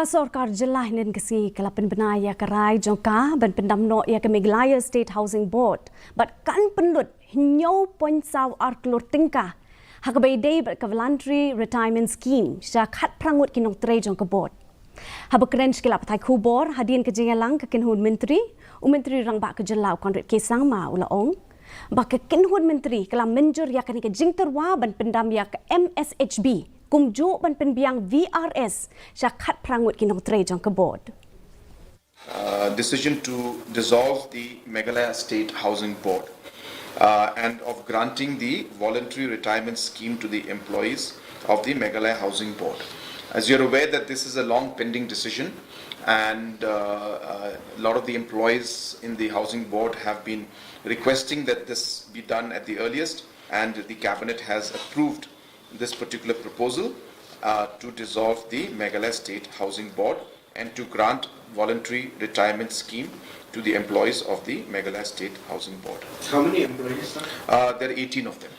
Sorkar Jylla hinin kasi kalapan benaya karai jongka ban Pyndam no ya ke Meghalaya State Housing Board but kan penlut hinyo point saw arklur tingka hakabai day but voluntary retirement scheme sya khat prangut ki nongtrei jongka board habakren skila patai khubor hadin ke jengalang ke kinhun menteri menteri rang ba ke Jylla konret ke sangma ulaong ba ke kinhun menteri kala menjur ya kan ke jingterwa ban Pyndam ya ke MSHB kumju ban pynbiang VRS syakat prangut ki nongtrei jongka board. Decision to dissolve the Meghalaya State Housing Board and of granting the voluntary retirement scheme to the employees of the Meghalaya Housing Board. As you're aware that this is a long pending decision and a lot of the employees in the housing board have been requesting that this be done at the earliest, and the cabinet has approved this particular proposal to dissolve the Meghalaya State Housing Board and to grant voluntary retirement scheme to the employees of the Meghalaya State Housing Board. How many employees, sir? There are 18 of them.